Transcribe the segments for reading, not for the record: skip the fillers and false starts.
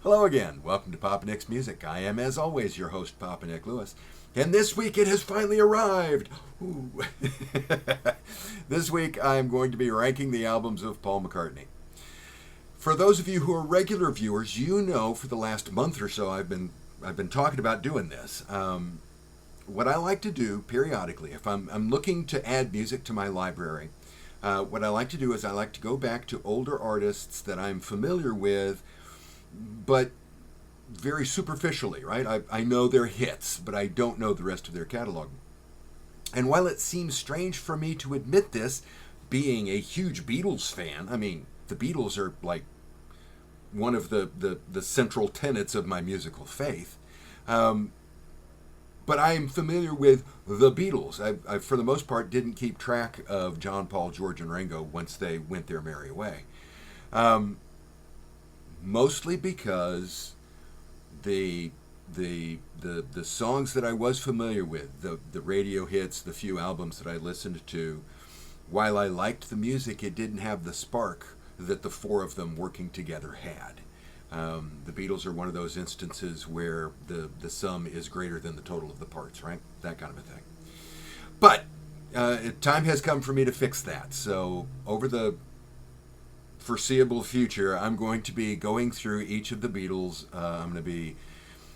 Hello again. Welcome to Papa Nick's Music. I am, as always, your host, Papa Nick Lewis. And this week it has finally arrived. Ooh. This week I am going to be ranking the albums of Paul McCartney. For those of you who are regular viewers, you know for the last month or so I've been talking about doing this. What I like to do periodically, if I'm looking to add music to my library, what I like to do is I like to go back to older artists that I'm familiar with, but very superficially, right? I know their hits, but I don't know the rest of their catalog. And while it seems strange for me to admit this, being a huge Beatles fan, I mean, the Beatles are like one of the central tenets of my musical faith. But I'm familiar with the Beatles. I, for the most part, didn't keep track of John, Paul, George, and Ringo once they went their merry way. Mostly because the songs that I was familiar with, the radio hits, the few albums that I listened to, while I liked the music, it didn't have the spark that the four of them working together had. The Beatles are one of those instances where the sum is greater than the total of the parts, right? That kind of a thing. But time has come for me to fix that. So over the foreseeable future, I'm going to be going through each of the Beatles. I'm going to be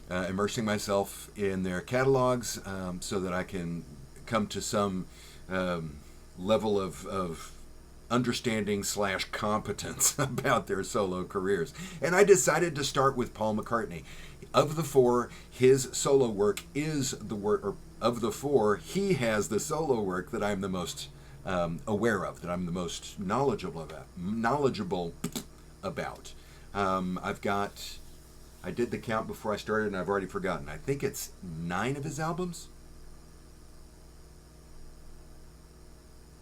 immersing myself in their catalogs so that I can come to some level of understanding / competence about their solo careers. And I decided to start with Paul McCartney. Of the four, his solo work is the work, or of the four, he has the solo work that I'm the most aware of, that I'm the most knowledgeable about. I did the count before I started and I've already forgotten. I think it's 9 of his albums.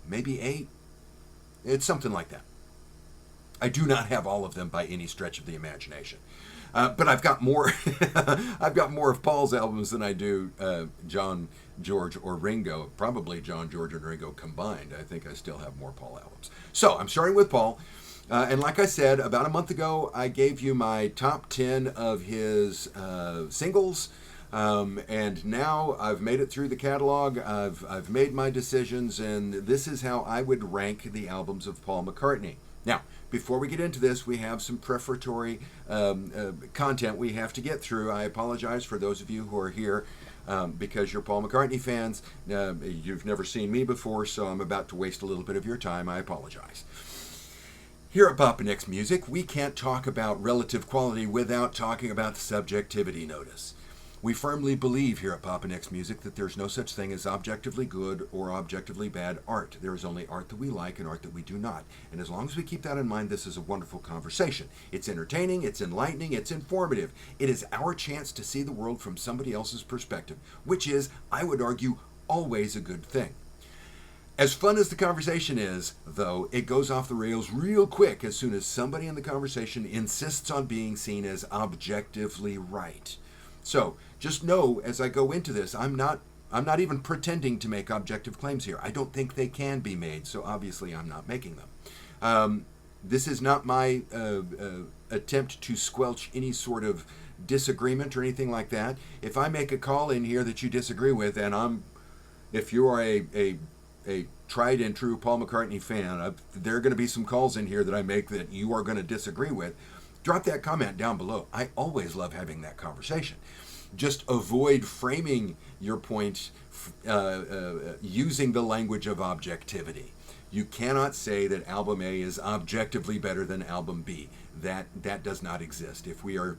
Maybe 8. It's something like that. I do not have all of them by any stretch of the imagination. But I've got more I've got more of Paul's albums than I do John, George, or Ringo. Probably John, George, and Ringo combined. I think I still have more Paul albums. So I'm starting with Paul. And like I said, about a month ago, I gave you my top 10 of his singles. And now I've made it through the catalog. I've made my decisions, and this is how I would rank the albums of Paul McCartney. Now, before we get into this, we have some prefatory content we have to get through. I apologize for those of you who are here because you're Paul McCartney fans. You've never seen me before, so I'm about to waste a little bit of your time. I apologize. Here at Papa Nick's Music, we can't talk about relative quality without talking about the subjectivity notice. We firmly believe here at Papa Nick's Music that there's no such thing as objectively good or objectively bad art. There is only art that we like and art that we do not. And as long as we keep that in mind, this is a wonderful conversation. It's entertaining, it's enlightening, it's informative. It is our chance to see the world from somebody else's perspective, which is, I would argue, always a good thing. As fun as the conversation is, though, it goes off the rails real quick as soon as somebody in the conversation insists on being seen as objectively right. So, just know as I go into this, I'm not even pretending to make objective claims here. I don't think they can be made, so obviously I'm not making them. This is not my attempt to squelch any sort of disagreement or anything like that. If I make a call in here that you disagree with, and if you are a tried and true Paul McCartney fan, there are going to be some calls in here that I make that you are going to disagree with. Drop that comment down below. I always love having that conversation. Just avoid framing your point using the language of objectivity. You cannot say that album A is objectively better than album B. That does not exist. If we are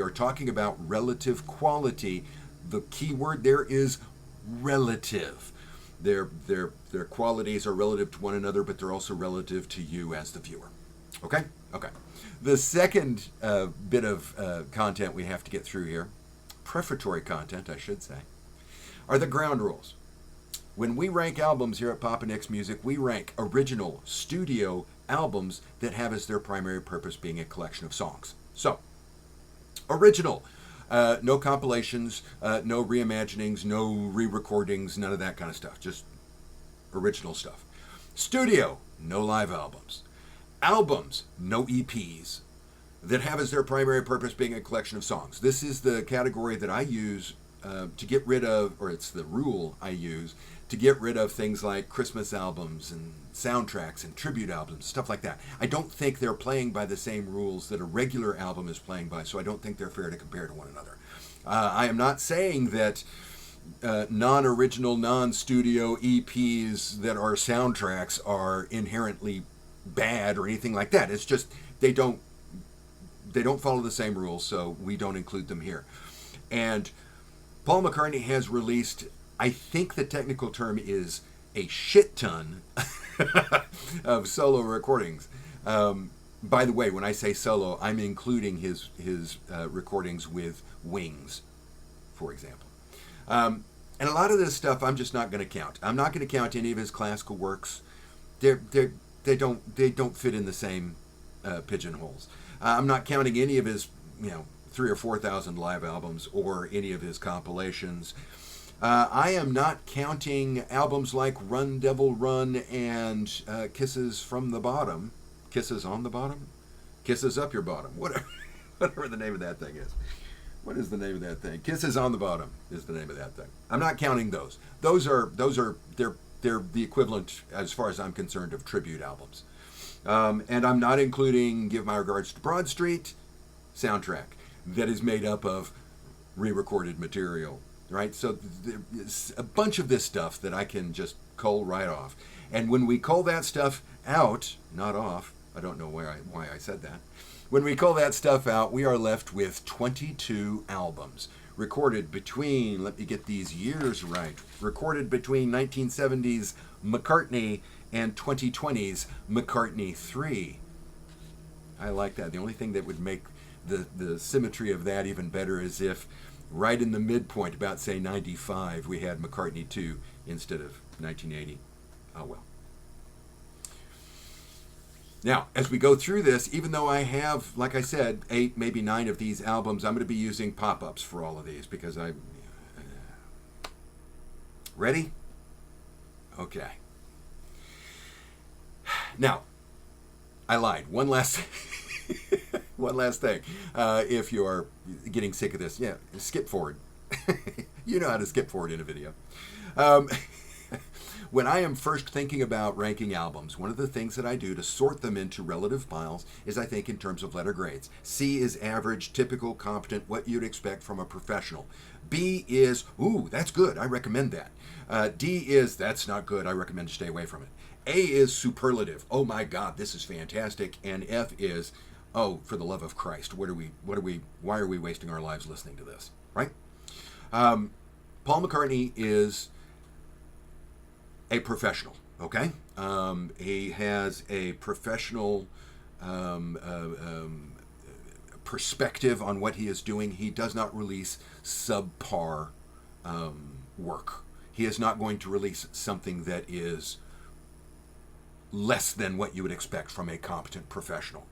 talking about relative quality, the key word there is relative. Their qualities are relative to one another, but they're also relative to you as the viewer. Okay? Okay. The second bit of content we have to get through here, prefatory content, I should say, are the ground rules. When we rank albums here at Papa Nick's Music, we rank original studio albums that have as their primary purpose being a collection of songs. So, original. No compilations, no reimaginings, no re-recordings, none of that kind of stuff. Just original stuff. Studio, no live albums. Albums, no EPs. that have as their primary purpose being a collection of songs. This is the category that I use to get rid of, or it's the rule I use to get rid of things like Christmas albums and soundtracks and tribute albums, stuff like that. I don't think they're playing by the same rules that a regular album is playing by, so I don't think they're fair to compare to one another. I am not saying that non-original, non-studio EPs that are soundtracks are inherently bad or anything like that. It's just they don't follow the same rules, so we don't include them here. And Paul McCartney has released, I think the technical term is a shit ton of solo recordings. By the way, when I say solo, I'm including his recordings with Wings, for example. And a lot of this stuff I'm just not going to count. I'm not going to count any of his classical works. They don't fit in the same pigeonholes. I'm not counting any of his 3,000 or 4,000 live albums or any of his compilations. I am not counting albums like Run Devil Run and Kisses from the Bottom. Kisses on the Bottom? Kisses up your bottom. Whatever the name of that thing is. What is the name of that thing? Kisses on the Bottom is the name of that thing. I'm not counting those. They're the equivalent, as far as I'm concerned, of tribute albums. And I'm not including Give My Regards to Broad Street soundtrack that is made up of re-recorded material, right? So there's a bunch of this stuff that I can just cull right off. And when we cull that stuff out, not off, I don't know why I said that. When we cull that stuff out, we are left with 22 albums recorded between, let me get these years right, recorded between 1970's McCartney and 2020's McCartney III. I like that. The only thing that would make the symmetry of that even better is if right in the midpoint, about say 95, we had McCartney II instead of 1980. Oh well. Now, as we go through this, even though I have, like I said, 8, maybe 9 of these albums, I'm going to be using pop-ups for all of these because I... Ready? Okay. Now, I lied. One last thing. If you're getting sick of this, skip forward. You know how to skip forward in a video. When I am first thinking about ranking albums, one of the things that I do to sort them into relative piles is I think in terms of letter grades. C is average, typical, competent, what you'd expect from a professional. B is, ooh, that's good, I recommend that. D is, that's not good, I recommend to stay away from it. A is superlative, oh my God, this is fantastic. And F is, oh, for the love of Christ, why are we wasting our lives listening to this, right? Paul McCartney is a professional, okay? He has a professional perspective on what he is doing. He does not release subpar work. He is not going to release something that is less than what you would expect from a competent professional.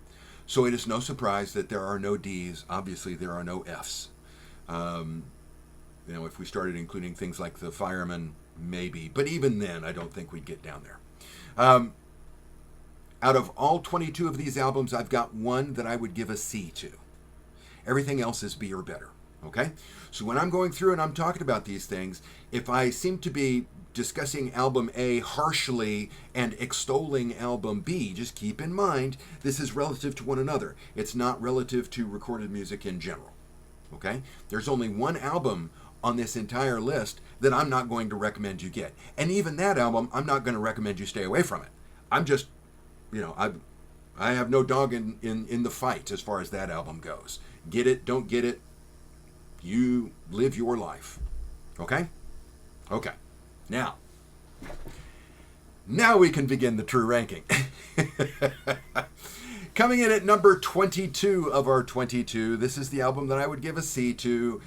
So it is no surprise that there are no Ds. Obviously, there are no Fs. If we started including things like the Fireman, maybe, but even then I don't think we'd get down there. Out of all 22 of these albums, I've got one that I would give a C to. Everything else is B or better, okay? So when I'm going through and I'm talking about these things, if I seem to be discussing album A harshly and extolling album B, just keep in mind this is relative to one another. It's not relative to recorded music in general, okay? There's only one album on this entire list that I'm not going to recommend you get. And even that album, I'm not going to recommend you stay away from it. I'm just, I have no dog in the fight as far as that album goes. Get it, don't get it, you live your life. Okay? Okay. Now we can begin the true ranking. Coming in at number 22 of our 22, this is the album that I would give a C to.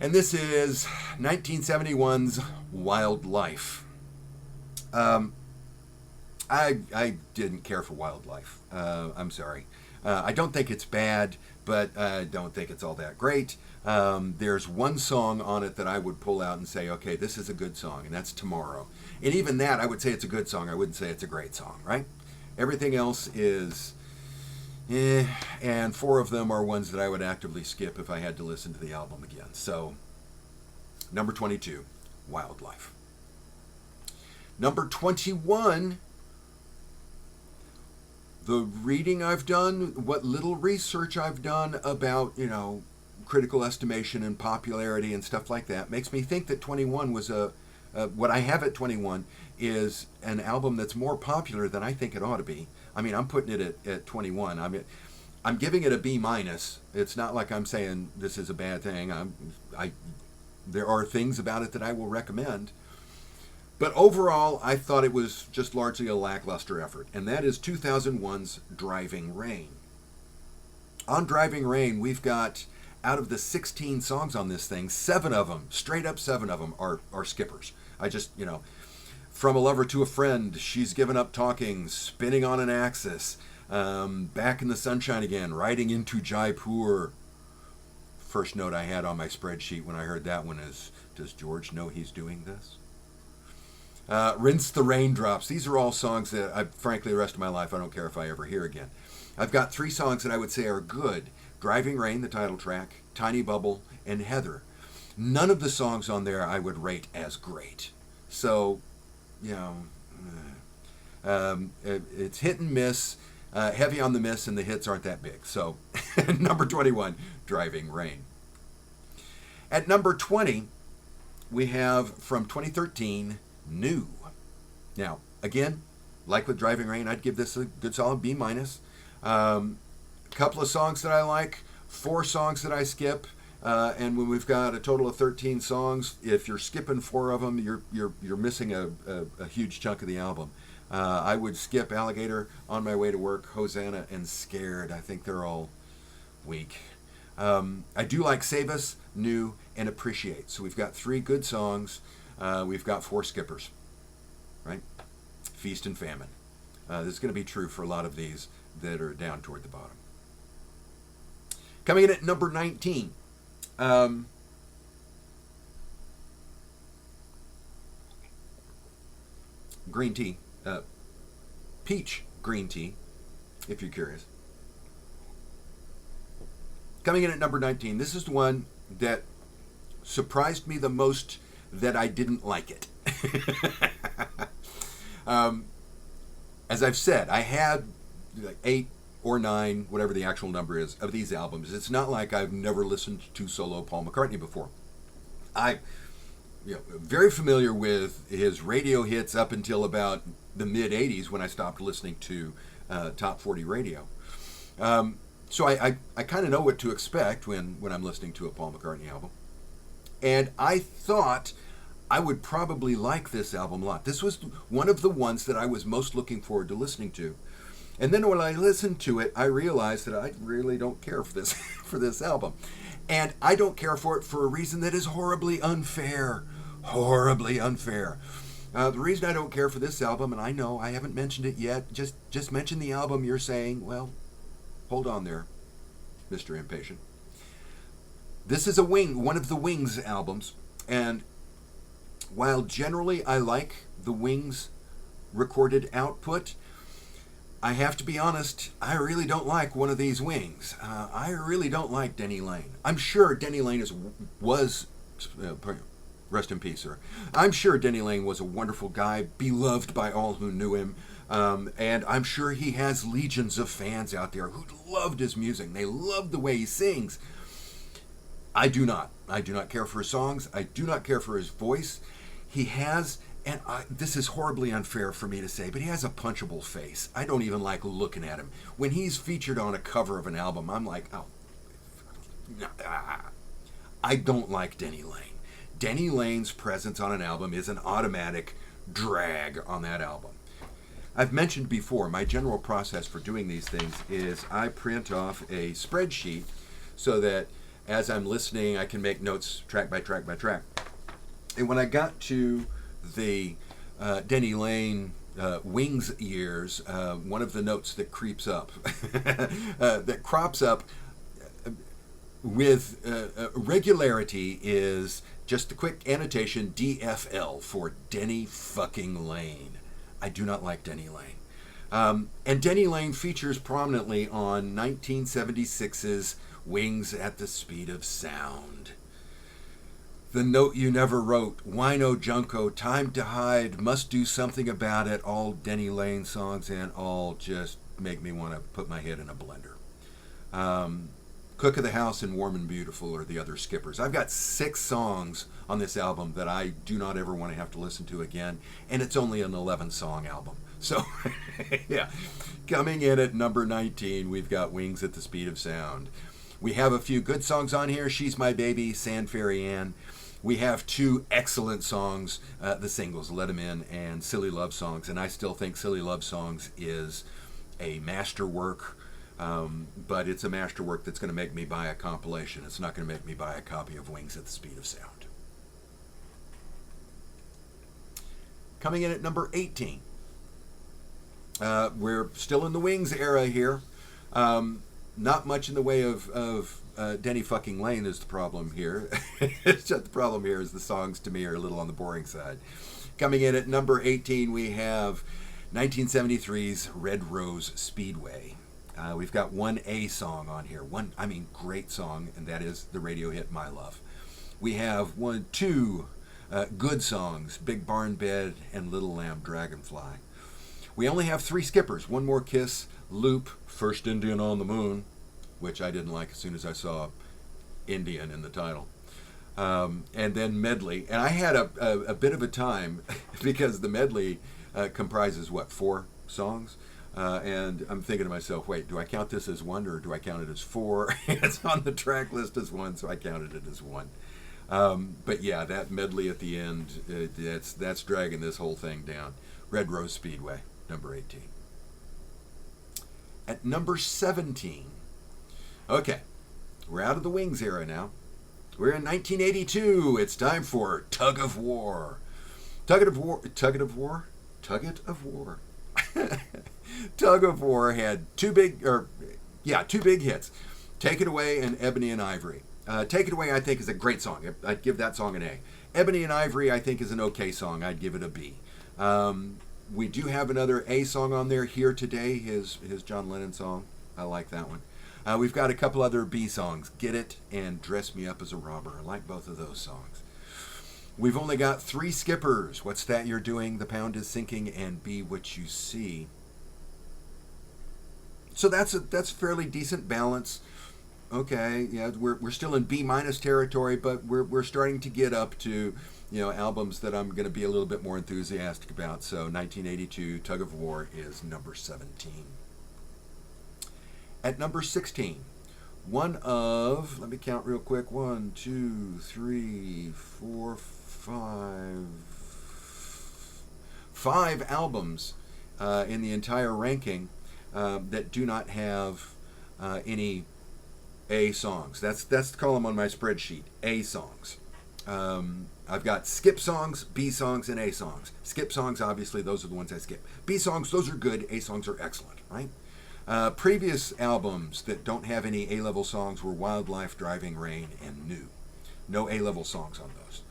And this is 1971's Wildlife. I didn't care for Wildlife. I'm sorry. I don't think it's bad, but I don't think it's all that great. There's one song on it that I would pull out and say, okay, this is a good song, and that's Tomorrow. And even that, I would say it's a good song. I wouldn't say it's a great song, right? Everything else is Eh, and 4 of them are ones that I would actively skip if I had to listen to the album again. So, number 22, Wildlife. Number 21, the reading I've done, what little research I've done about, critical estimation and popularity and stuff like that, makes me think that 21 was what I have at 21 is an album that's more popular than I think it ought to be. I mean, I'm putting it at 21. I'm giving it a B minus. It's not like I'm saying this is a bad thing. There are things about it that I will recommend. But overall, I thought it was just largely a lackluster effort, and that is 2001's Driving Rain. On Driving Rain, we've got, out of the 16 songs on this thing, 7 of them, straight up 7 of them, are skippers. I just, From a Lover to a Friend, She's Given Up Talking, Spinning on an Axis, Back in the Sunshine Again, Riding into Jaipur. First note I had on my spreadsheet when I heard that one is, does George know he's doing this? Rinse the Raindrops. These are all songs that, frankly, the rest of my life, I don't care if I ever hear again. I've got 3 songs that I would say are good. Driving Rain, the title track, Tiny Bubble, and Heather. None of the songs on there I would rate as great. So, it's hit and miss, heavy on the miss, and the hits aren't that big. So, number 21, Driving Rain. At number 20, we have from 2013, New. Now, again, like with Driving Rain, I'd give this a good solid B minus. Couple of songs that I like, 4 songs that I skip, and when we've got a total of 13 songs, if you're skipping 4 of them, you're missing a huge chunk of the album. I would skip Alligator, On My Way to Work, Hosanna, and Scared. I think they're all weak. I do like Save Us, New, and Appreciate. So we've got 3 good songs. We've got 4 skippers, right? Feast and Famine. This is going to be true for a lot of these that are down toward the bottom. Coming in at number 19. Green tea. Peach green tea, if you're curious. Coming in at number 19. This is the one that surprised me the most that I didn't like it. As I've said, I had 8 or 9, whatever the actual number is, of these albums. It's not like I've never listened to solo Paul McCartney before. I'm very familiar with his radio hits up until about the mid-'80s when I stopped listening to Top 40 radio. So I kind of know what to expect when I'm listening to a Paul McCartney album. And I thought I would probably like this album a lot. This was one of the ones that I was most looking forward to listening to. And then when I listened to it, I realized that I really don't care for this for this album. And I don't care for it for a reason that is horribly unfair. Horribly unfair. The reason I don't care for this album, and I know I haven't mentioned it yet, just mention the album, you're saying, well, hold on there, Mr. Impatient. This is one of the Wings albums, and while generally I like the Wings recorded output, I have to be honest, I really don't like one of these Wings. I really don't like Denny Laine. I'm sure Denny Laine was rest in peace, sir. I'm sure Denny Laine was a wonderful guy, beloved by all who knew him, and I'm sure he has legions of fans out there who loved his music. They loved the way he sings. I do not. I do not care for his songs. I do not care for his voice. He has... And this is horribly unfair for me to say, but he has a punchable face. I don't even like looking at him. When he's featured on a cover of an album, I'm like, oh. I don't like Denny Laine. Denny Laine's presence on an album is an automatic drag on that album. I've mentioned before, my general process for doing these things is I print off a spreadsheet so that as I'm listening, I can make notes track by track by track. And when I got to the Denny Laine Wings years, one of the notes that creeps up, that crops up with regularity is just the quick annotation DFL for Denny fucking Laine. I do not like Denny Laine. And Denny Laine features prominently on 1976's Wings at the Speed of Sound. The Note You Never Wrote, Wino Junko, Time to Hide, Must Do Something About It, all Denny Laine songs, and all just make me want to put my head in a blender. Cook of the House and Warm and Beautiful are the other skippers. I've got 6 songs on this album that I do not ever want to have to listen to again, and it's only an 11-song album. So, yeah. Coming in at number 19, we've got Wings at the Speed of Sound. We have a few good songs on here, She's My Baby, Sand Fairy Ann. We have 2 excellent songs, the singles, Let 'Em In and Silly Love Songs, and I still think Silly Love Songs is a masterwork, but it's a masterwork that's going to make me buy a compilation. It's not going to make me buy a copy of Wings at the Speed of Sound. Coming in at number 18. We're still in the Wings era here. Not much in the way of Denny fucking Laine is the problem here. It's just the problem here is the songs to me are a little on the boring side. Coming in at number 18, we have 1973's Red Rose Speedway. We've got one A song on here. Great song, and that is the radio hit My Love. We have 2 good songs, Big Barn Bed and Little Lamb Dragonfly. We only have 3 skippers, One More Kiss, Loop, First Indian on the Moon, which I didn't like as soon as I saw Indian in the title. And then medley. And I had a bit of a time because the medley comprises, 4 songs? And I'm thinking to myself, wait, do I count this as 1 or do I count it as 4? It's on the track list as 1, so I counted it as 1. But yeah, that medley at the end, that's dragging this whole thing down. Red Rose Speedway, number 18. At number 17, okay, we're out of the Wings era now. We're in 1982. It's time for Tug of War. Tug of War. Tug of War had 2 big hits, Take It Away and Ebony and Ivory. Take It Away, I think, is a great song. I'd give that song an A. Ebony and Ivory, I think, is an okay song. I'd give it a B. We do have another A song on there, Here Today, his John Lennon song. I like that one. We've got a couple other B songs, Get It and Dress Me Up as a Robber. I like both of those songs. We've only got 3 skippers. What's That You're Doing, The Pound is Sinking, and Be What You See. So that's a fairly decent balance. Okay, yeah, we're still in B- territory, but we're starting to get up to, albums that I'm going to be a little bit more enthusiastic about. So 1982, Tug of War is number 17. At number 16, let me count real quick, 1, 2, 3, 4, 5 albums in the entire ranking that do not have any A songs. That's the column on my spreadsheet, A songs. I've got skip songs, B songs, and A songs. Skip songs, obviously, those are the ones I skip. B songs, those are good. A songs are excellent, right? Previous albums that don't have any A-level songs were Wildlife, Driving Rain, and New. No A-level songs on those.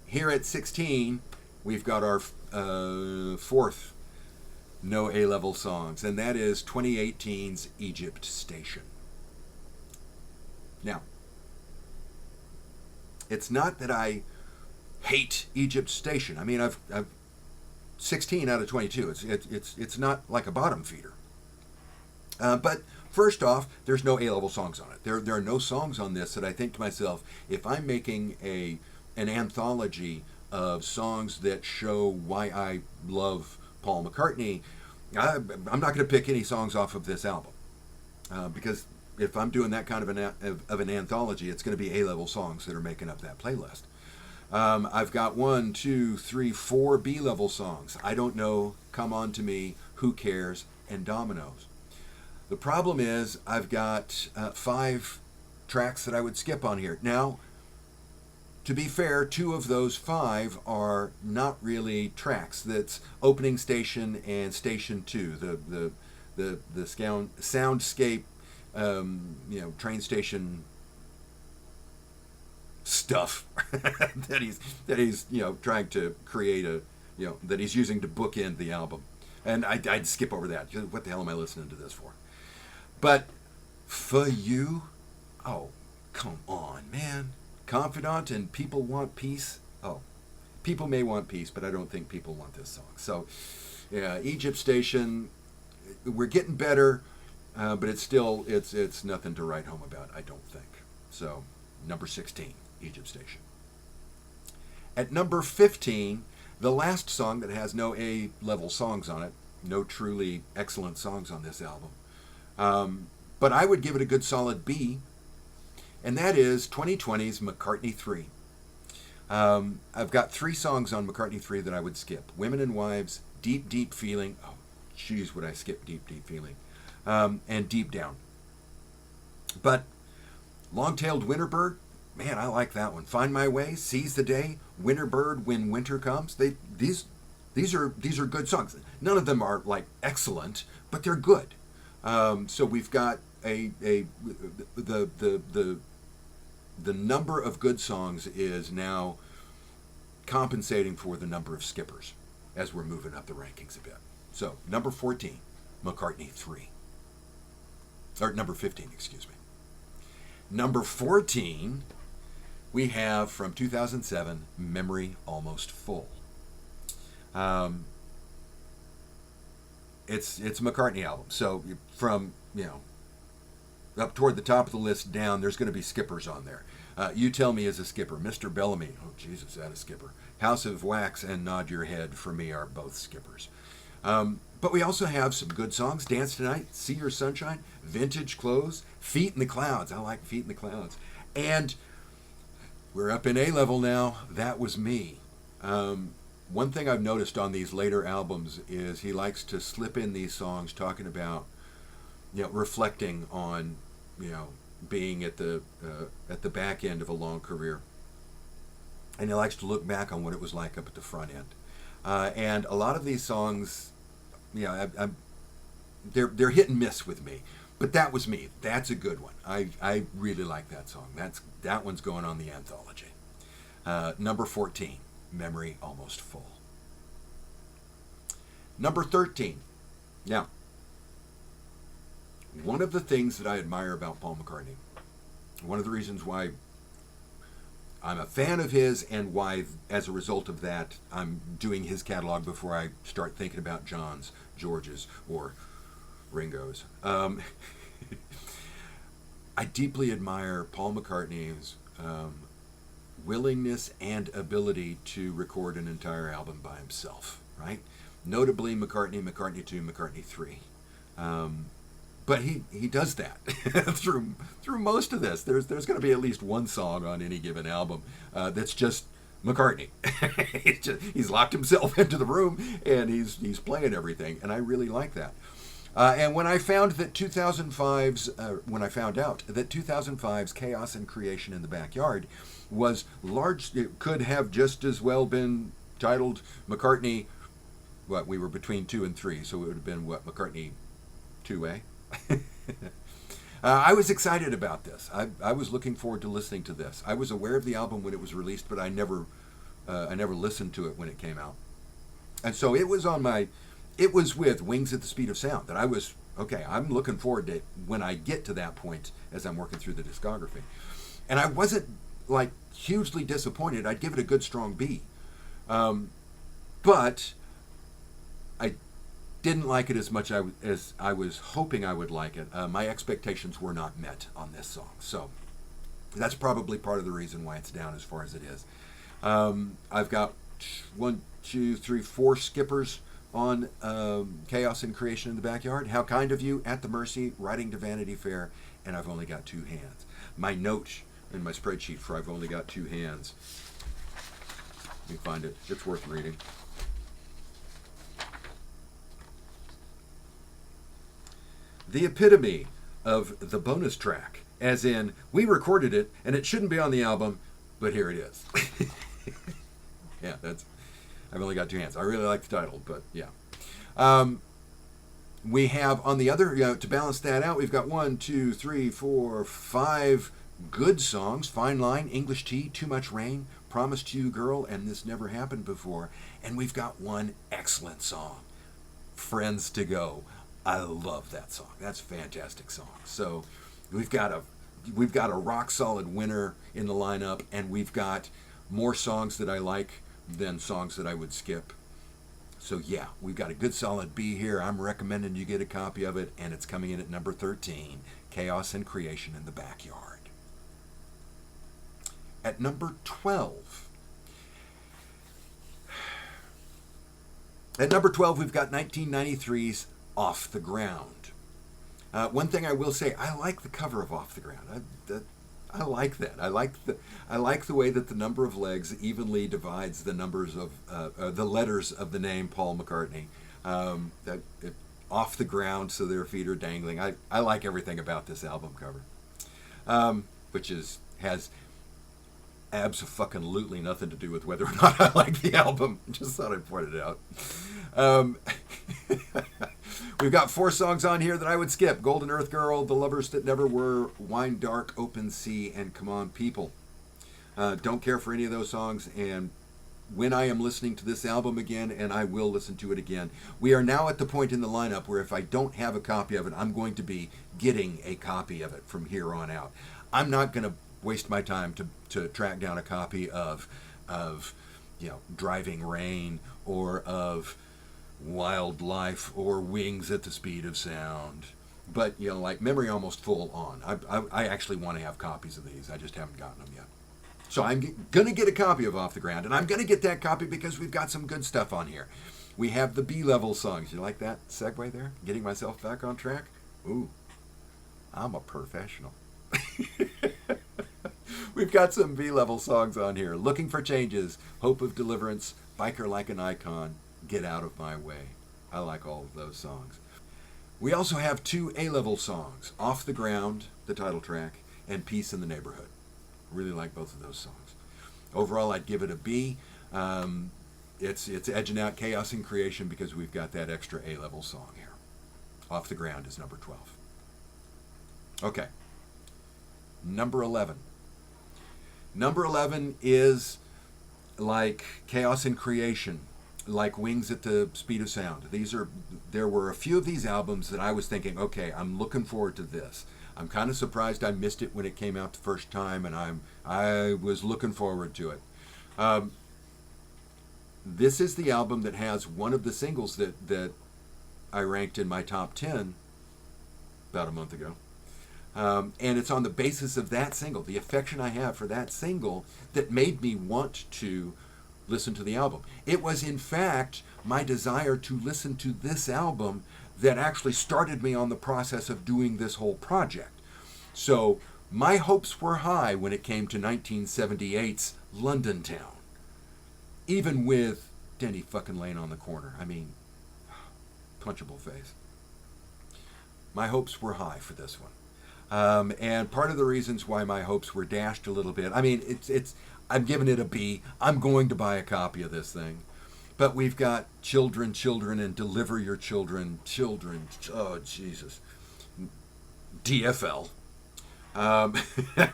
Here at 16, we've got our 4th no A-level songs, and that is 2018's Egypt Station. Now, it's not that I hate Egypt Station. I mean, I've 16 out of 22. It's not like a bottom feeder. But first off, there's no A-level songs on it. There are no songs on this that I think to myself, if I'm making an anthology of songs that show why I love Paul McCartney, I'm not going to pick any songs off of this album. Because if I'm doing that kind of an anthology, it's going to be A-level songs that are making up that playlist. I've got 1, 2, 3, 4 B-level songs. I Don't Know, Come On To Me, Who Cares, and Dominoes. The problem is I've got 5 tracks that I would skip on here. Now, to be fair, 2 of those 5 are not really tracks. That's Opening Station and Station 2, the soundscape, train station stuff that he's trying to create that he's using to bookend the album. And I'd skip over that. What the hell am I listening to this for? But For You, oh, come on, man. Confidant and People Want Peace. Oh, people may want peace, but I don't think people want this song. So, yeah, Egypt Station, we're getting better, but it's still, it's nothing to write home about, I don't think. So, number 16, Egypt Station. At number 15, the last song that has no A-level songs on it, no truly excellent songs on this album. But I would give it a good solid B, and that is 2020's McCartney III. I've got 3 songs on McCartney III that I would skip. Women and Wives, Deep, Deep Feeling. Oh, jeez, would I skip Deep, Deep Feeling. And Deep Down. But Long-Tailed Winterbird, man, I like that one. Find My Way, Seize the Day, Winterbird, When Winter Comes. These are good songs. None of them are like excellent, but they're good. So we've got the number of good songs is now compensating for the number of skippers as we're moving up the rankings a bit. So number 14, McCartney III. Or number 15, excuse me. Number 14, we have from 2007, Memory Almost Full. It's a McCartney album. So from, up toward the top of the list down, there's going to be skippers on there. You Tell Me is a skipper. Mr. Bellamy, oh Jesus, that is a skipper. House of Wax and Nod Your Head for me are both skippers. But we also have some good songs. Dance Tonight, See Your Sunshine, Vintage Clothes, Feet in the Clouds. I like Feet in the Clouds. And we're up in A-level now. That Was Me. One thing I've noticed on these later albums is he likes to slip in these songs talking about, reflecting on, being at the back end of a long career. And he likes to look back on what it was like up at the front end. And a lot of these songs, they're hit and miss with me. But That Was Me. That's a good one. I really like that song. That one's going on the anthology. Number 14, Memory Almost Full. Number 13. Now, one of the things that I admire about Paul McCartney, one of the reasons why I'm a fan of his and why, as a result of that, I'm doing his catalog before I start thinking about John's, George's, or Ringo's. I deeply admire Paul McCartney's willingness and ability to record an entire album by himself, right? Notably McCartney II, McCartney III. But he does that through most of this. There's going to be at least one song on any given album that's just McCartney. He's locked himself into the room and he's playing everything, and I really like that. And when I found out that 2005's Chaos and Creation in the Backyard was large, it could have just as well been titled McCartney. We were between 2 and 3, so it would have been McCartney 2A. I was excited about this. I was looking forward to listening to this. I was aware of the album when it was released, but I never listened to it when it came out. And so it was with Wings at the Speed of Sound that I was, okay, I'm looking forward to it when I get to that point as I'm working through the discography. And I wasn't like hugely disappointed. I'd give it a good strong B. But I didn't like it as much as I was hoping I would like it. My expectations were not met on this song. So that's probably part of the reason why it's down as far as it is. I've got 4 skippers on Chaos and Creation in the Backyard. How Kind of You, At the Mercy, Riding to Vanity Fair, and I've Only Got 2 Hands. My note in my spreadsheet for I've Only Got 2 Hands. Let me find it. It's worth reading. The epitome of the bonus track, as in, we recorded it and it shouldn't be on the album, but here it is. Yeah, I've Only Got 2 Hands. I really like the title, but yeah. We have on the other, to balance that out, we've got 5 good songs. Fine Line, English Tea, Too Much Rain, Promised You Girl, and This Never Happened Before. And we've got one excellent song, Friends to Go. I love that song. That's a fantastic song. So we've got a rock solid winner in the lineup, and we've got more songs that I like than songs that I would skip. So yeah, we've got a good solid B here. I'm recommending you get a copy of it, and it's coming in at number 13, Chaos and Creation in the Backyard. At number 12. At number 12, we've got 1993's Off the Ground. One thing I will say, I like the cover of Off the Ground. I like that. I like the way that the number of legs evenly divides the numbers of the letters of the name Paul McCartney. Off the ground, so their feet are dangling. I like everything about this album cover, which has abso-fucking-lutely nothing to do with whether or not I like the album. Just thought I'd point it out. We've got 4 songs on here that I would skip: Golden Earth Girl, The Lovers That Never Were, Wine Dark, Open Sea, and Come On People. Don't care for any of those songs, and when I am listening to this album again, and I will listen to it again, we are now at the point in the lineup where if I don't have a copy of it, I'm going to be getting a copy of it from here on out. I'm not going to waste my time to track down a copy of Driving Rain, or of Wildlife, or Wings at the Speed of Sound. But like Memory Almost Full on, I actually want to have copies of these. I just haven't gotten them yet. So I'm gonna get a copy of Off the Ground, and I'm gonna get that copy because we've got some good stuff on here. We have the B-level songs. You like that segue there? Getting myself back on track? Ooh, I'm a professional. We've got some B-level songs on here. Looking for Changes, Hope of Deliverance, Biker Like an Icon, Get Out of My Way. I like all of those songs. We also have 2 A-level songs, Off the Ground, the title track, and Peace in the Neighborhood. Really like both of those songs. Overall, I'd give it a B. It's edging out Chaos and Creation because we've got that extra A-level song here. Off the Ground is number 12. Okay. Number 11. Number 11 is like Chaos and Creation, like Wings at the Speed of Sound. There were a few of these albums that I was thinking, okay, I'm looking forward to this. I'm kind of surprised I missed it when it came out the first time, and I was looking forward to it. This is the album that has one of the singles that I ranked in my top 10 about a month ago. And it's on the basis of that single, the affection I have for that single, that made me want to listen to the album. It was, in fact, my desire to listen to this album that actually started me on the process of doing this whole project. So my hopes were high when it came to 1978's London Town. Even with Denny fucking Lane on the corner. I mean, punchable face. My hopes were high for this one. And part of the reasons why my hopes were dashed a little bit, I mean, I'm giving it a B. I'm going to buy a copy of this thing. But we've got Children, and Deliver Your Children, oh, Jesus. DFL.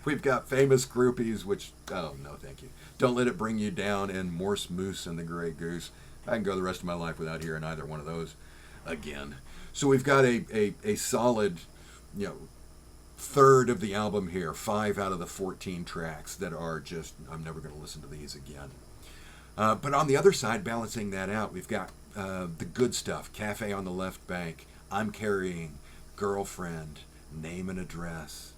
We've got Famous Groupies, which, oh, no, thank you. Don't Let It Bring You Down, and Morse Moose and the Grey Goose. I can go the rest of my life without hearing either one of those again. So we've got a solid, third of the album here, 5 out of the 14 tracks that are just, I'm never going to listen to these again. But on the other side, balancing that out, we've got the good stuff. Cafe on the Left Bank, I'm Carrying, Girlfriend, Name and Address.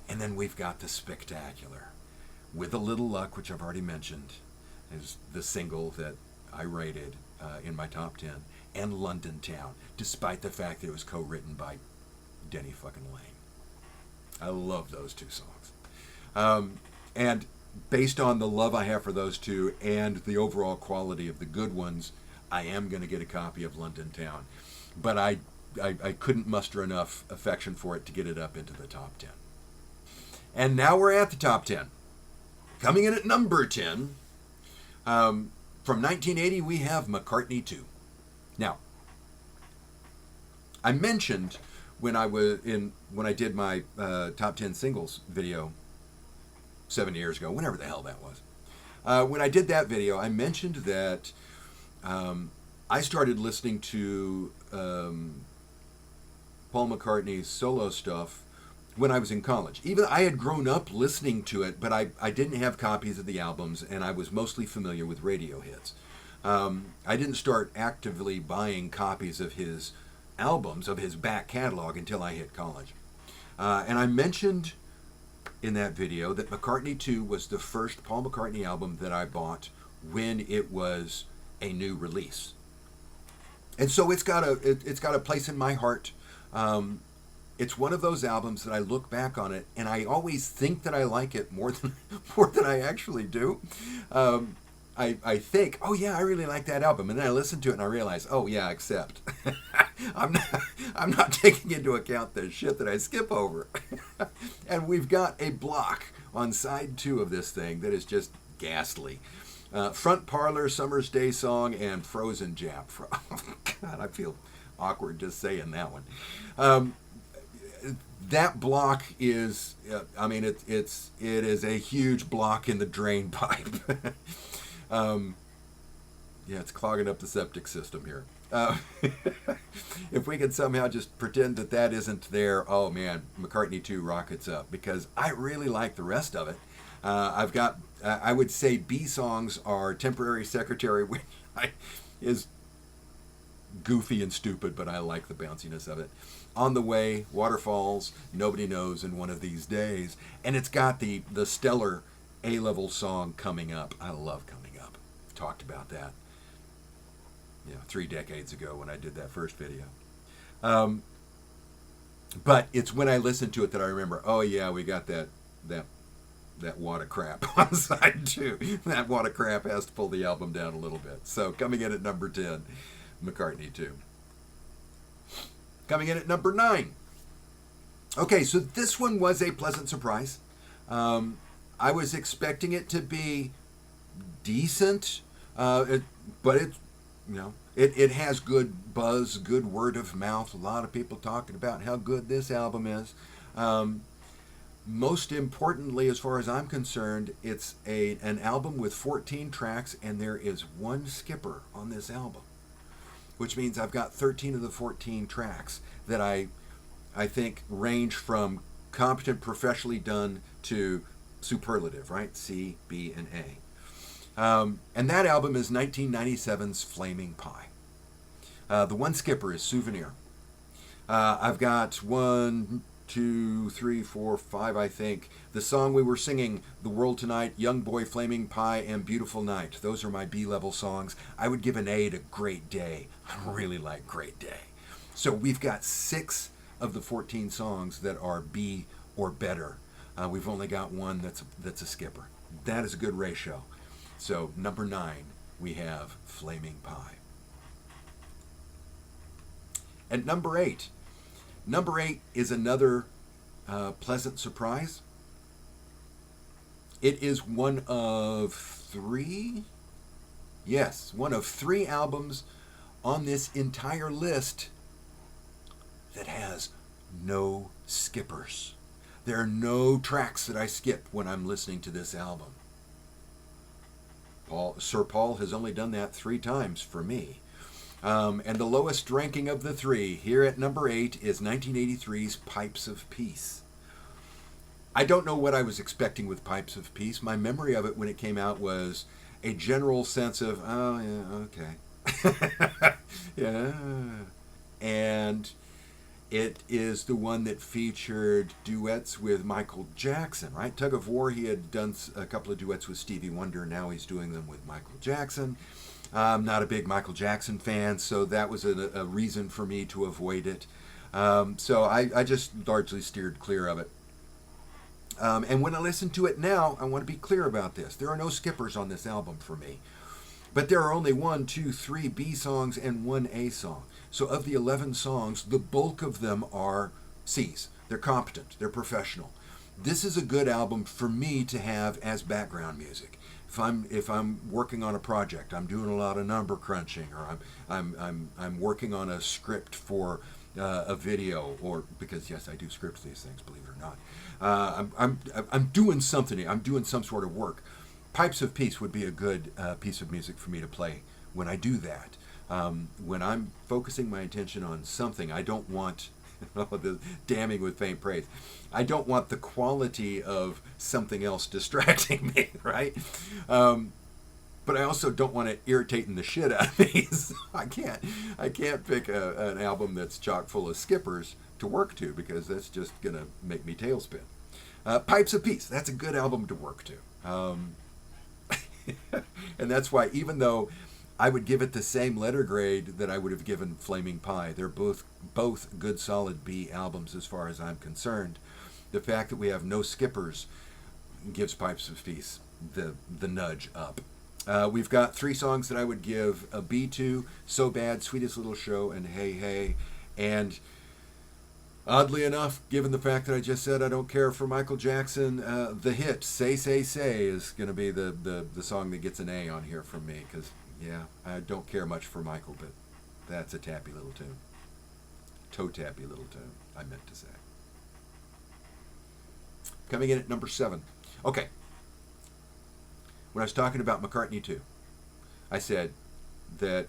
And then we've got the spectacular. With a Little Luck, which I've already mentioned, is the single that I rated in my top 10. And London Town, despite the fact that it was co-written by Denny fucking Lane. I love those 2 songs. And based on the love I have for those 2 and the overall quality of the good ones, I am going to get a copy of London Town. But I couldn't muster enough affection for it to get it up into the top 10. And now we're at the top 10. Coming in at number 10, from 1980, we have McCartney II. Now, I mentioned when I did my top 10 singles video 7 years ago, whenever the hell that was. When I did that video, I mentioned that I started listening to Paul McCartney's solo stuff when I was in college. Even I had grown up listening to it, but I didn't have copies of the albums, and I was mostly familiar with radio hits. I didn't start actively buying copies of his albums, of his back catalog, until I hit college. And I mentioned in that video that McCartney II was the first Paul McCartney album that I bought when it was a new release. And so it's got a place in my heart. It's one of those albums that I look back on it, and I always think that I like it more than I actually do. I think, oh yeah, I really like that album, and then I listen to it and I realize, oh yeah, except I'm not taking into account the shit that I skip over. And we've got a block on side 2 of this thing that is just ghastly. Front Parlor, Summer's Day Song, and Frozen Jap. God, I feel awkward just saying that one. That block is, it is a huge block in the drain pipe. Yeah, it's clogging up the septic system here. If we could somehow just pretend that isn't there, oh man, McCartney II rockets up, because I really like the rest of it. I've got, I would say B songs are Temporary Secretary, which is goofy and stupid, but I like the bounciness of it. On the Way, Waterfalls, Nobody Knows, and One of These Days. And it's got the stellar A-level song Coming Up. I love Coming Up. I've talked about that 3 decades ago when I did that first video. But it's when I listen to it that I remember, oh yeah, we got that wad of crap on side 2. That wad of crap has to pull the album down a little bit. So coming in at number 10, McCartney II. Coming in at number 9. Okay, so this one was a pleasant surprise. I was expecting it to be decent, but it has good buzz, good word of mouth. A lot of people talking about how good this album is. Most importantly, as far as I'm concerned, it's an album with 14 tracks, and there is one skipper on this album, which means I've got 13 of the 14 tracks that I think range from competent, professionally done to superlative, right? C, B, and A. And that album is 1997's Flaming Pie. The one skipper is Souvenir. I've got 1, 2, 3, 4, 5, I think. The song we were singing, The World Tonight, Young Boy, Flaming Pie, and Beautiful Night. Those are my B-level songs. I would give an A to Great Day. I really like Great Day. So we've got 6 of the 14 songs that are B or better. We've only got one that's a skipper. That is a good ratio. So number 9, we have Flaming Pie. At number 8. Number 8 is another pleasant surprise. It is one of 3 albums on this entire list that has no skippers. There are no tracks that I skip when I'm listening to this album. Sir Paul has only done that 3 times for me. And the lowest ranking of the 3, here at number 8, is 1983's Pipes of Peace. I don't know what I was expecting with Pipes of Peace. My memory of it when it came out was a general sense of, oh, yeah, okay. Yeah. And it is the one that featured duets with Michael Jackson, right? Tug of War, he had done a couple of duets with Stevie Wonder. Now he's doing them with Michael Jackson. I'm not a big Michael Jackson fan, so that was a reason for me to avoid it. So I just largely steered clear of it. And when I listen to it now, I want to be clear about this. There are no skippers on this album for me. But there are only 1, 2, 3 B songs and 1 A song. So of the 11 songs, the bulk of them are C's. They're competent. They're professional. This is a good album for me to have as background music. If I'm working on a project, I'm doing a lot of number crunching, or I'm working on a script for a video, or because yes, I do script these things, believe it or not. I'm doing something. I'm doing some sort of work. Pipes of Peace would be a good piece of music for me to play when I do that. When I'm focusing my attention on something, I don't want the damning with faint praise. I don't want the quality of something else distracting me, right? But I also don't want it irritating the shit out of me. So I can't pick an album that's chock full of skippers to work to, because that's just gonna make me tailspin. Pipes of Peace, that's a good album to work to. And that's why, even though I would give it the same letter grade that I would have given Flaming Pie, they're both good solid B albums as far as I'm concerned. The fact that we have no skippers gives Pipes of Peace the nudge up. We've got 3 songs that I would give a B to: So Bad, Sweetest Little Show, and Hey Hey. And oddly enough, given the fact that I just said I don't care for Michael Jackson, the hit Say Say Say is going to be the song that gets an A on here from me, because, yeah, I don't care much for Michael, but that's a tappy little tune. Toe tappy little tune, I meant to say. Coming in at number 7. Okay. When I was talking about McCartney II, I said that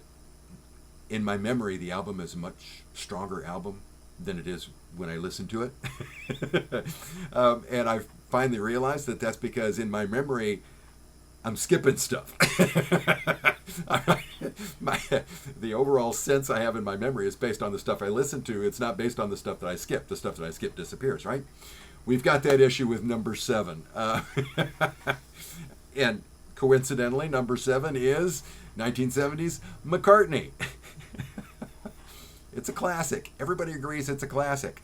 in my memory, the album is a much stronger album than it is when I listen to it. And I finally realized that that's because in my memory, I'm skipping stuff. The overall sense I have in my memory is based on the stuff I listen to. It's not based on the stuff that I skip. The stuff that I skip disappears, right? We've got that issue with number 7. And coincidentally, number 7 is 1970s McCartney. It's a classic. Everybody agrees it's a classic.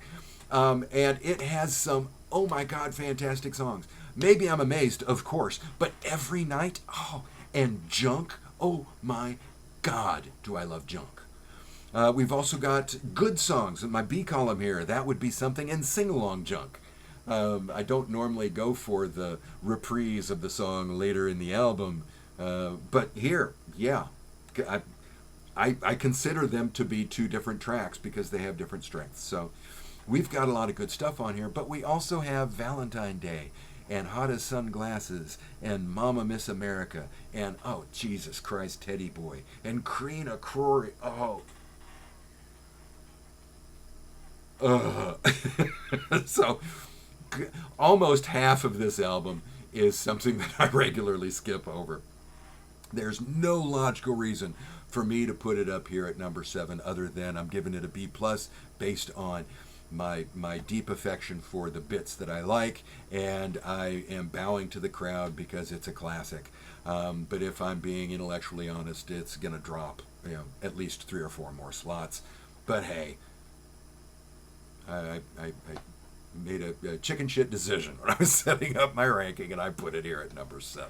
And it has some, oh my God, fantastic songs. Maybe I'm Amazed, of course, but Every Night, oh, and Junk, oh my God, do I love Junk. We've also got good songs in my B column here. That would be something, and Sing Along Junk. I don't normally go for the reprise of the song later in the album, but here, yeah, I consider them to be 2 different tracks because they have different strengths. So we've got a lot of good stuff on here, but we also have Valentine Day and Hot as Sunglasses and Mama Miss America and, oh, Jesus Christ, Teddy Boy and Creena Crory. Oh. So almost half of this album is something that I regularly skip over. There's no logical reason for me to put it up here at number 7 other than I'm giving it a B+ based on my deep affection for the bits that I like, and I am bowing to the crowd because it's a classic. But if I'm being intellectually honest, it's going to drop, at least 3 or 4 more slots. But hey, I made a chicken shit decision when I was setting up my ranking, and I put it here at number 7.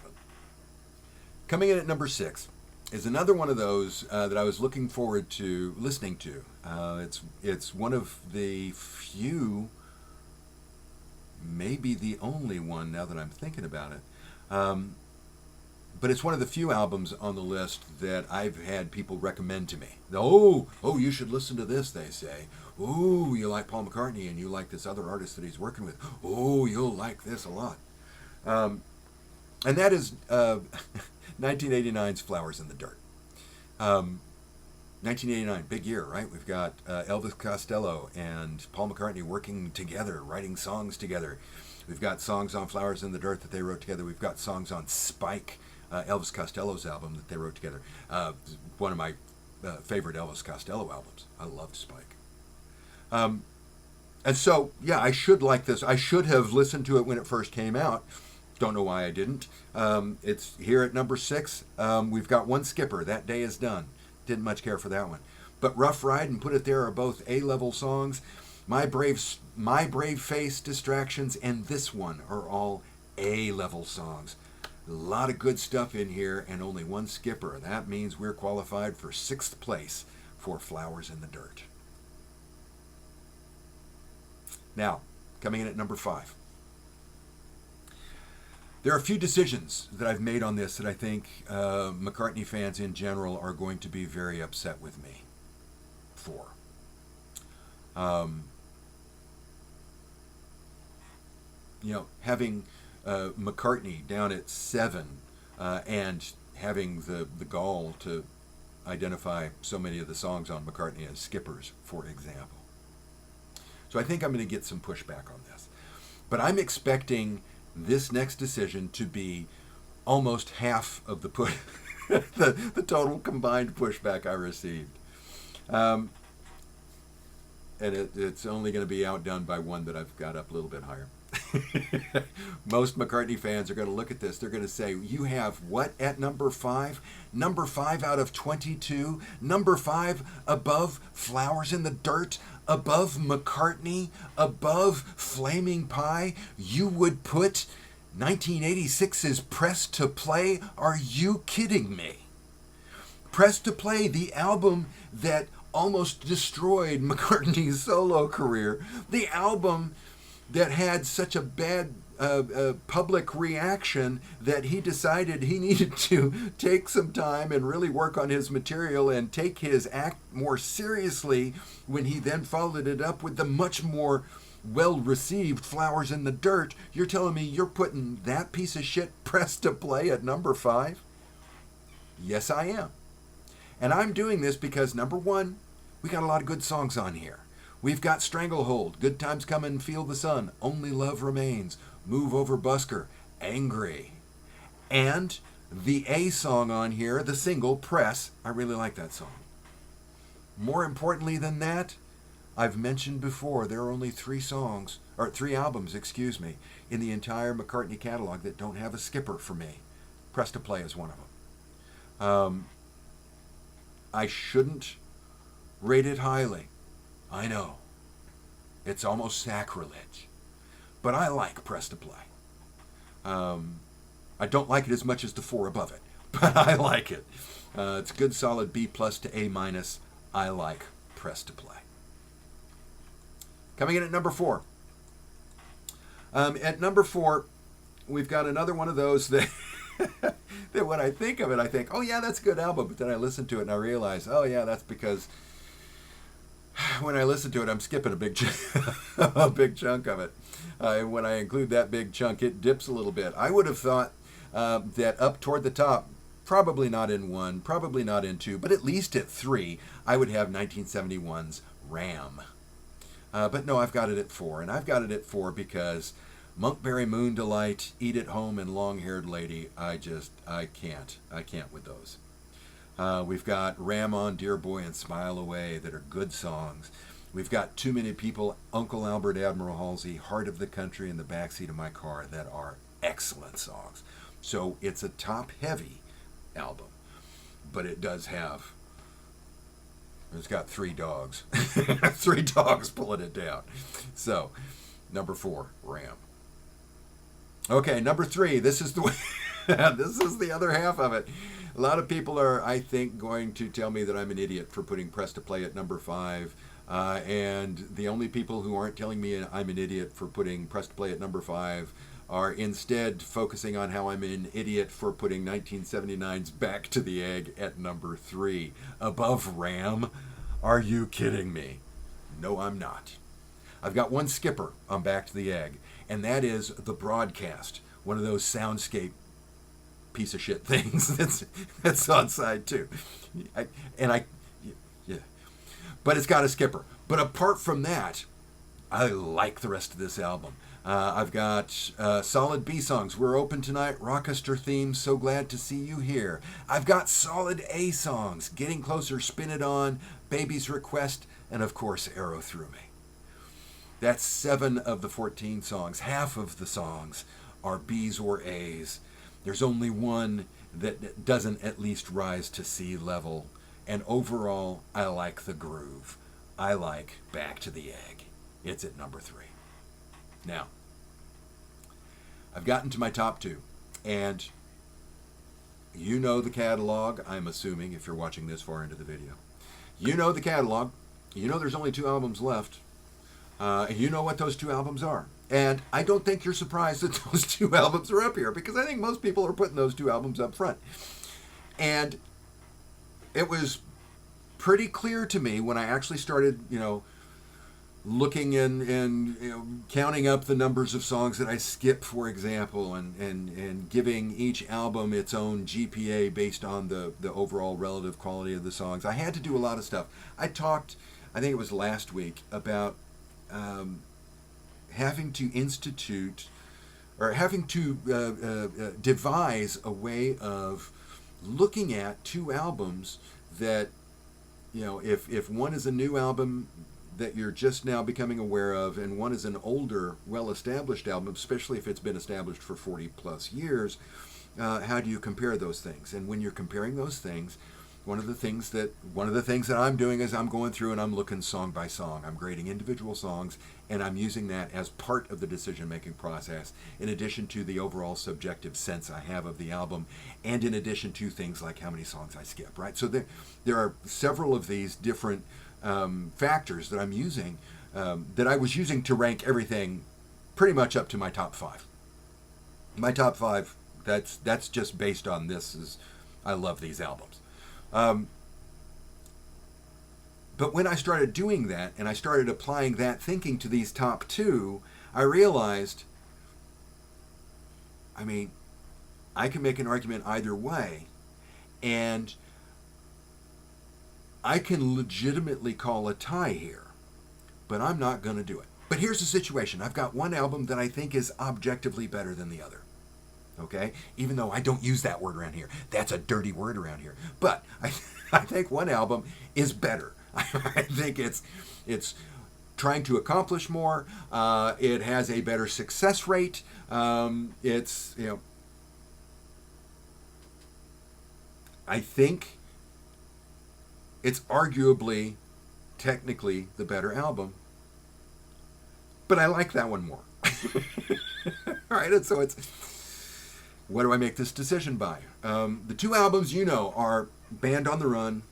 Coming in at number 6 is another one of those that I was looking forward to listening to. It's one of the few, maybe the only one now that I'm thinking about it, but it's one of the few albums on the list that I've had people recommend to me. Oh, you should listen to this, they say. Oh, you like Paul McCartney and you like this other artist that he's working with. Oh, you'll like this a lot. And that is 1989's Flowers in the Dirt. 1989, big year, right? We've got Elvis Costello and Paul McCartney working together, writing songs together. We've got songs on Flowers in the Dirt that they wrote together. We've got songs on Spike, Elvis Costello's album that they wrote together. One of my favorite Elvis Costello albums. I loved Spike. And so, yeah, I should like this. I should have listened to it when it first came out. Don't know why I didn't. It's here at number 6. We've got one skipper. That Day Is Done. Didn't much care for that one. But Rough Ride and Put It There are both A-level songs. My Brave Face, Distractions, and this one are all A-level songs. A lot of good stuff in here and only one skipper. That means we're qualified for 6th place for Flowers in the Dirt. Now, coming in at number 5. There are a few decisions that I've made on this that I think McCartney fans in general are going to be very upset with me for. Having McCartney down at 7 and having the gall to identify so many of the songs on McCartney as skippers, for example. So I think I'm going to get some pushback on this. But I'm expecting this next decision to be almost half of the the total combined pushback I received. And it's only going to be outdone by one that I've got up a little bit higher. Most McCartney fans are going to look at this. They're going to say, you have what at number 5? Number 5 out of 22? Number 5 above Flowers in the Dirt? Above McCartney? Above Flaming Pie? You would put 1986's Press to Play? Are you kidding me? Press to Play, the album that almost destroyed McCartney's solo career, the album that had such a bad public reaction that he decided he needed to take some time and really work on his material and take his act more seriously, when he then followed it up with the much more well-received Flowers in the Dirt. You're telling me you're putting that piece of shit Press to Play at number 5? Yes, I am. And I'm doing this because, number 1, we got a lot of good songs on here. We've got Stranglehold, Good Times Comin', Feel the Sun, Only Love Remains, Move Over Busker, Angry. And the A song on here, the single, Press, I really like that song. More importantly than that, I've mentioned before, there are only 3 albums, in the entire McCartney catalog that don't have a skipper for me. Press to Play is one of them. I shouldn't rate it highly. I know. It's almost sacrilege. But I like Press to Play. I don't like it as much as the 4 above it, but I like it. It's a good solid B+ to A-. I like Press to Play. Coming in at number 4. At number 4, we've got another one of those that that when I think of it, I think, oh yeah, that's a good album. But then I listen to it and I realize, oh yeah, that's because when I listen to it, I'm skipping a big chunk of it. And when I include that big chunk, it dips a little bit. I would have thought that up toward the top, probably not in 1, probably not in 2, but at least at 3, I would have 1971's Ram. But no, I've got it at 4. And I've got it at 4 because Monkberry Moon Delight, Eat at Home, and Long-Haired Lady, I can't with those. We've got Ram On, Dear Boy, and Smile Away that are good songs. We've got Too Many People, Uncle Albert, Admiral Halsey, Heart of the Country, and The Backseat of My Car that are excellent songs. So it's a top-heavy album, but it's got 3 dogs. 3 dogs pulling it down. So, number 4, Ram. Okay, number 3, this is the other half of it. A lot of people are, I think, going to tell me that I'm an idiot for putting Press to Play at number 5. And the only people who aren't telling me I'm an idiot for putting Press to Play at number 5 are instead focusing on how I'm an idiot for putting 1979's Back to the Egg at number 3. Above Ram? Are you kidding me? No, I'm not. I've got one skipper on Back to the Egg, and that is The Broadcast, one of those soundscape piece of shit things that's on side 2. Yeah. But it's got a skipper. But apart from that, I like the rest of this album. I've got solid B songs. We're Open Tonight, Rockester Theme, So Glad to See You Here. I've got solid A songs, Getting Closer, Spin It On, Baby's Request, and of course, Arrow Through Me. That's 7 of the 14 songs. Half of the songs are B's or A's. There's only one that doesn't at least rise to C level. And overall, I like the groove. I like Back to the Egg. It's at number 3. Now, I've gotten to my top 2. And you know the catalog, I'm assuming, if you're watching this far into the video. You know the catalog. You know there's only 2 albums left. And you know what those 2 albums are. And I don't think you're surprised that those 2 albums are up here, because I think most people are putting those 2 albums up front. And it was pretty clear to me when I actually started, looking and counting up the numbers of songs that I skip, for example, and giving each album its own GPA based on the overall relative quality of the songs. I had to do a lot of stuff. I talked, I think it was last week, about having to institute or having to devise a way of looking at two albums that, if one is a new album that you're just now becoming aware of, and one is an older, well-established album, especially if it's been established for 40 plus years, how do you compare those things? And when you're comparing those things, one of the things that I'm doing is I'm going through and I'm looking song by song. I'm grading individual songs, and I'm using that as part of the decision-making process, in addition to the overall subjective sense I have of the album, and in addition to things like how many songs I skip, right? So there are several of these different factors that I'm using, that I was using to rank everything pretty much up to my top five. My top five, that's just based on this. I love these albums. But when I started doing that, and I started applying that thinking to these top two, I realized, I can make an argument either way, and I can legitimately call a tie here, but I'm not going to do it. But here's the situation. I've got one album that I think is objectively better than the other. Okay? Even though I don't use that word around here. That's a dirty word around here. But I think one album is better. I think it's trying to accomplish more. It has a better success rate. I think it's arguably, technically, the better album. But I like that one more. All right, and so what do I make this decision by? The two albums are Band on the Run,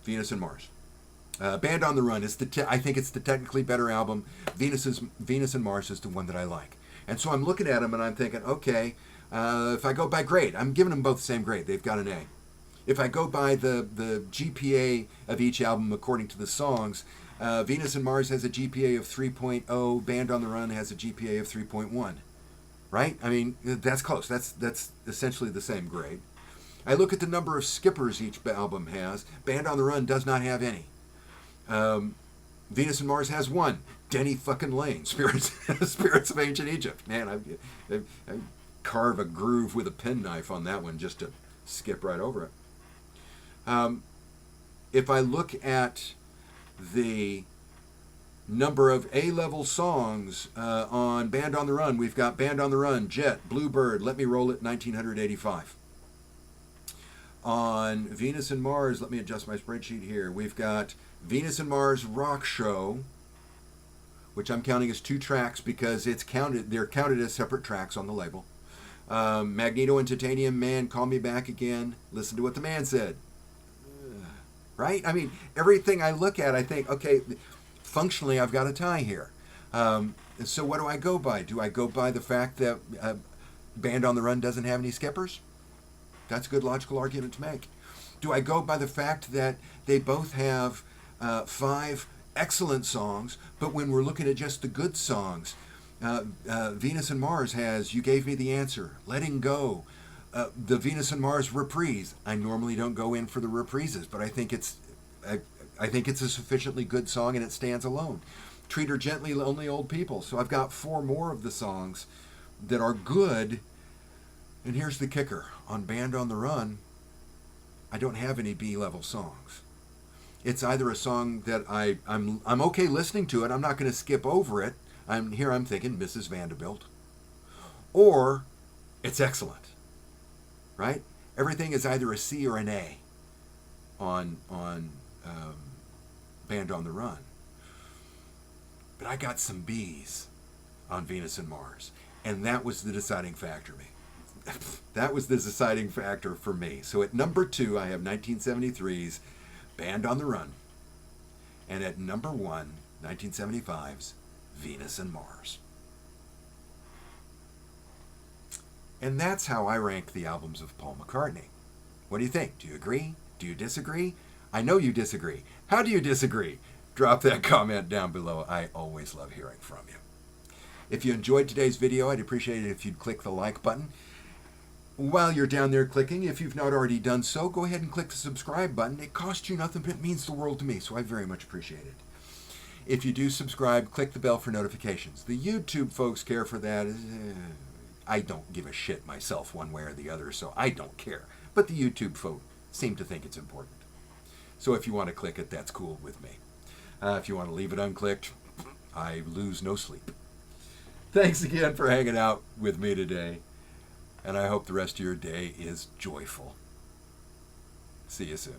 Venus and Mars. Band on the Run is I think it's the technically better album. Venus and Mars is the one that I like. And so I'm looking at them and I'm thinking, okay, if I go by grade, I'm giving them both the same grade. They've got an A. If I go by the GPA of each album according to the songs, Venus and Mars has a GPA of 3.0. Band on the Run has a GPA of 3.1. Right? That's close. That's essentially the same grade. I look at the number of skippers each album has. Band on the Run does not have any. Venus and Mars has one. Denny fucking Lane, Spirits of Ancient Egypt. Man, I carve a groove with a penknife on that one just to skip right over it. If I look at the number of A-level songs on Band on the Run, we've got Band on the Run, Jet, Bluebird, Let Me Roll It, 1985. On Venus and Mars, let me adjust my spreadsheet here, we've got Venus and Mars Rock Show, which I'm counting as 2 tracks because they're counted as separate tracks on the label. Magneto and Titanium Man, Call Me Back Again, Listen to What the Man Said. Right? Everything I look at, I think, okay, functionally I've got a tie here. So what do I go by? Do I go by the fact that Band on the Run doesn't have any skippers? That's a good logical argument to make. Do I go by the fact that they both have 5 excellent songs, but when we're looking at just the good songs, Venus and Mars has You Gave Me the Answer, Letting Go, the Venus and Mars reprise. I normally don't go in for the reprises, but I think it's a sufficiently good song and it stands alone. Treat Her Gently, Lonely Old People. So I've got 4 more of the songs that are good. And here's the kicker. On Band on the Run, I don't have any B-level songs. It's either a song that I'm okay listening to it, I'm not going to skip over it. I'm thinking Mrs. Vanderbilt. Or it's excellent. Right? Everything is either a C or an A on Band on the Run. But I got some B's on Venus and Mars. And that was the deciding factor for me. That was the deciding factor for me. So at number 2, I have 1973's Band on the Run. And at number 1, 1975's Venus and Mars. And that's how I rank the albums of Paul McCartney. What do you think? Do you agree? Do you disagree? I know you disagree. How do you disagree? drop that comment down below. I always love hearing from you. If you enjoyed today's video, I'd appreciate it if you'd click the like button. While you're down there clicking, if you've not already done so, go ahead and click the subscribe button. It costs you nothing, but it means the world to me, so I very much appreciate it. If you do subscribe, click the bell for notifications. The YouTube folks care for that. I don't give a shit myself one way or the other, so I don't care. But the YouTube folk seem to think it's important. So if you want to click it, that's cool with me. If you want to leave it unclicked, I lose no sleep. Thanks again for hanging out with me today, and I hope the rest of your day is joyful. See you soon.